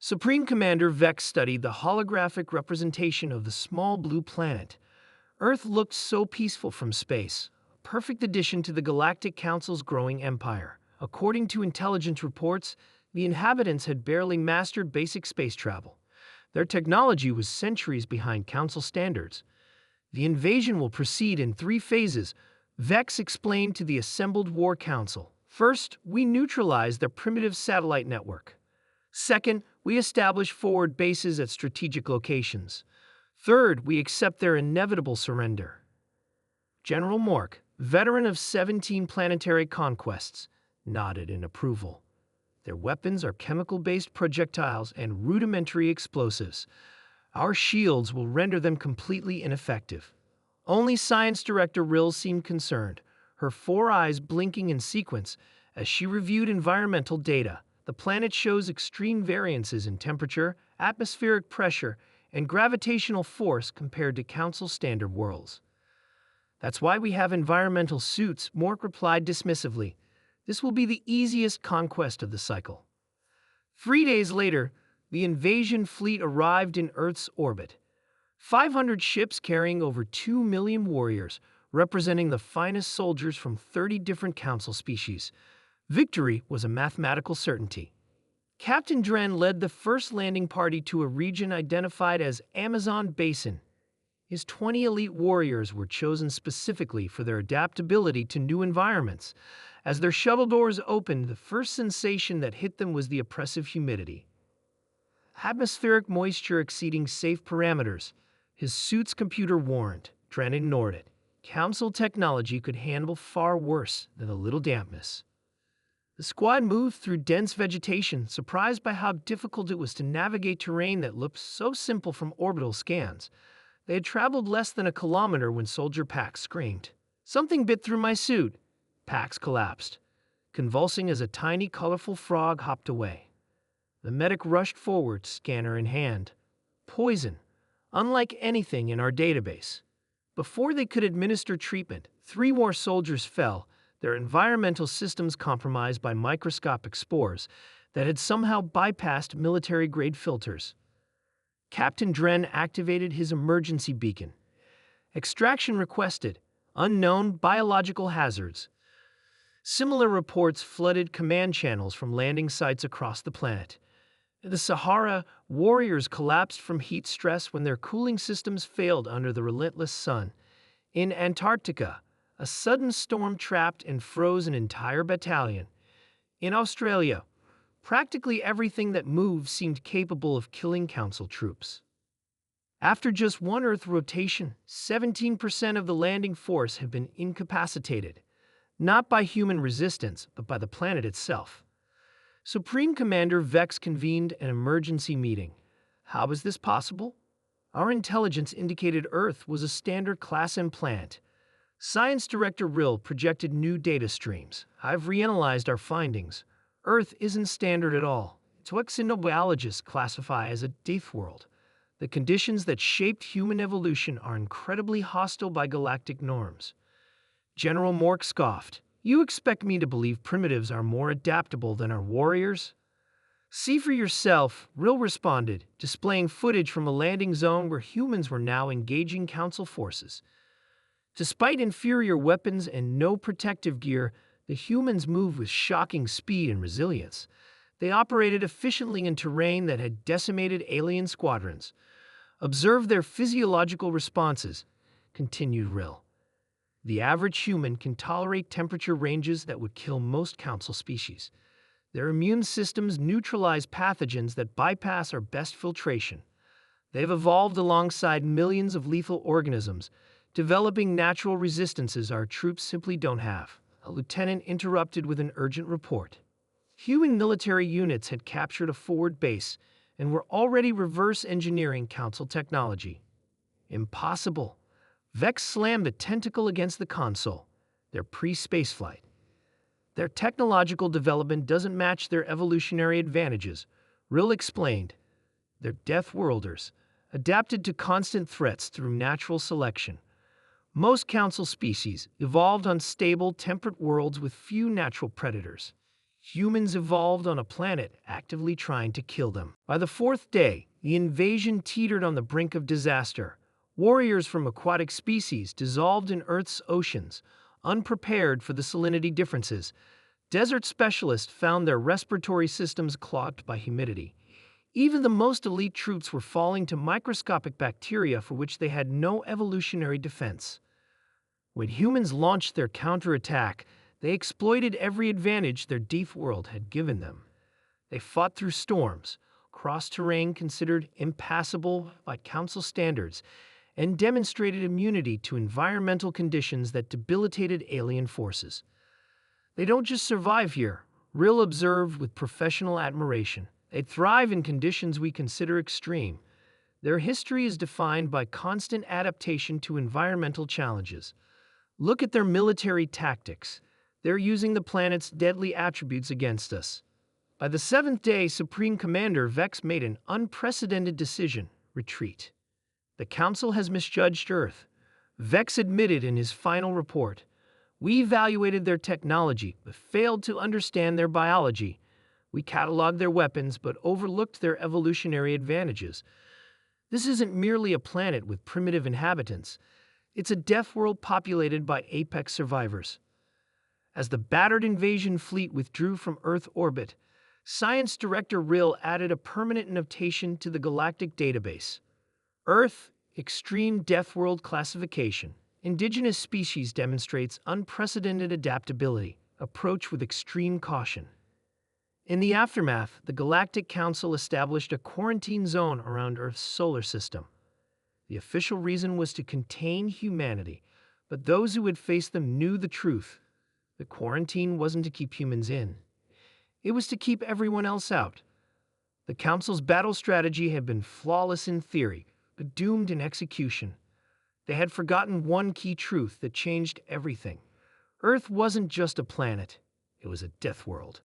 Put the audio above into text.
Supreme Commander Vex studied the holographic representation of the small blue planet. Earth looked so peaceful from space, a perfect addition to the Galactic Council's growing empire. According to intelligence reports, the inhabitants had barely mastered basic space travel. Their technology was centuries behind Council standards. The invasion will proceed in 3 phases, Vex explained to the assembled War Council. First, we neutralize their primitive satellite network. Second, we establish forward bases at strategic locations. Third, we accept their inevitable surrender. General Mork, veteran of 17 planetary conquests, nodded in approval. Their weapons are chemical-based projectiles and rudimentary explosives. Our shields will render them completely ineffective. Only Science Director Rill seemed concerned, her 4 eyes blinking in sequence as she reviewed environmental data. The planet shows extreme variances in temperature, atmospheric pressure, and gravitational force compared to Council standard worlds. That's why we have environmental suits, Mork replied dismissively. This will be the easiest conquest of the cycle. 3 days later, the invasion fleet arrived in Earth's orbit. 500 ships carrying over 2 million warriors, representing the finest soldiers from 30 different Council species. Victory was a mathematical certainty. Captain Dren led the first landing party to a region identified as Amazon Basin. His 20 elite warriors were chosen specifically for their adaptability to new environments. As their shuttle doors opened, the first sensation that hit them was the oppressive humidity. Atmospheric moisture exceeding safe parameters. His suit's computer warned. Dren ignored it. Council technology could handle far worse than a little dampness. The squad moved through dense vegetation, surprised by how difficult it was to navigate terrain that looked so simple from orbital scans. They had traveled less than a kilometer when Soldier Pax screamed. Something bit through my suit. Pax collapsed, convulsing as a tiny, colorful frog hopped away. The medic rushed forward, scanner in hand. Poison, unlike anything in our database. Before they could administer treatment, 3 more soldiers fell, their environmental systems compromised by microscopic spores that had somehow bypassed military-grade filters. Captain Dren activated his emergency beacon. Extraction requested. Unknown biological hazards. Similar reports flooded command channels from landing sites across the planet. In the Sahara, warriors collapsed from heat stress when their cooling systems failed under the relentless sun. In Antarctica, a sudden storm trapped and froze an entire battalion. In Australia, practically everything that moved seemed capable of killing Council troops. After just 1 Earth rotation, 17% of the landing force had been incapacitated, not by human resistance, but by the planet itself. Supreme Commander Vex convened an emergency meeting. How was this possible? Our intelligence indicated Earth was a standard Class M planet. Science Director Rill projected new data streams. I've reanalyzed our findings. Earth isn't standard at all. It's what xenobiologists classify as a death world. The conditions that shaped human evolution are incredibly hostile by galactic norms. General Mork scoffed. You expect me to believe primitives are more adaptable than our warriors? See for yourself, Rill responded, displaying footage from a landing zone where humans were now engaging Council forces. Despite inferior weapons and no protective gear, the humans moved with shocking speed and resilience. They operated efficiently in terrain that had decimated alien squadrons. Observe their physiological responses, continued Rill. The average human can tolerate temperature ranges that would kill most Council species. Their immune systems neutralize pathogens that bypass our best filtration. They've evolved alongside millions of lethal organisms, developing natural resistances our troops simply don't have. A lieutenant interrupted with an urgent report. Human military units had captured a forward base and were already reverse engineering Council technology. Impossible. Vex slammed a tentacle against the console. They're pre-spaceflight. Their technological development doesn't match their evolutionary advantages, Rill explained. They're Death Worlders, adapted to constant threats through natural selection. Most Council species evolved on stable, temperate worlds with few natural predators. Humans evolved on a planet actively trying to kill them. By the fourth day, the invasion teetered on the brink of disaster. Warriors from aquatic species dissolved in Earth's oceans, unprepared for the salinity differences. Desert specialists found their respiratory systems clogged by humidity. Even the most elite troops were falling to microscopic bacteria for which they had no evolutionary defense. When humans launched their counterattack, they exploited every advantage their deep world had given them. They fought through storms, crossed terrain considered impassable by Council standards, and demonstrated immunity to environmental conditions that debilitated alien forces. They don't just survive here, Rill observed with professional admiration. They thrive in conditions we consider extreme. Their history is defined by constant adaptation to environmental challenges. Look at their military tactics. They're using the planet's deadly attributes against us. By the seventh day, Supreme Commander Vex made an unprecedented decision: retreat. The Council has misjudged Earth. Vex admitted in his final report. We evaluated their technology, but failed to understand their biology. We cataloged their weapons, but overlooked their evolutionary advantages. This isn't merely a planet with primitive inhabitants. It's a death world populated by apex survivors. As the battered invasion fleet withdrew from Earth orbit, Science Director Rill added a permanent notation to the Galactic database. Earth, Extreme Death World Classification. Indigenous species demonstrates unprecedented adaptability. Approach with extreme caution. In the aftermath, the Galactic Council established a quarantine zone around Earth's solar system. The official reason was to contain humanity, but those who had faced them knew the truth. The quarantine wasn't to keep humans in. It was to keep everyone else out. The Council's battle strategy had been flawless in theory, but doomed in execution. They had forgotten one key truth that changed everything. Earth wasn't just a planet, it was a death world.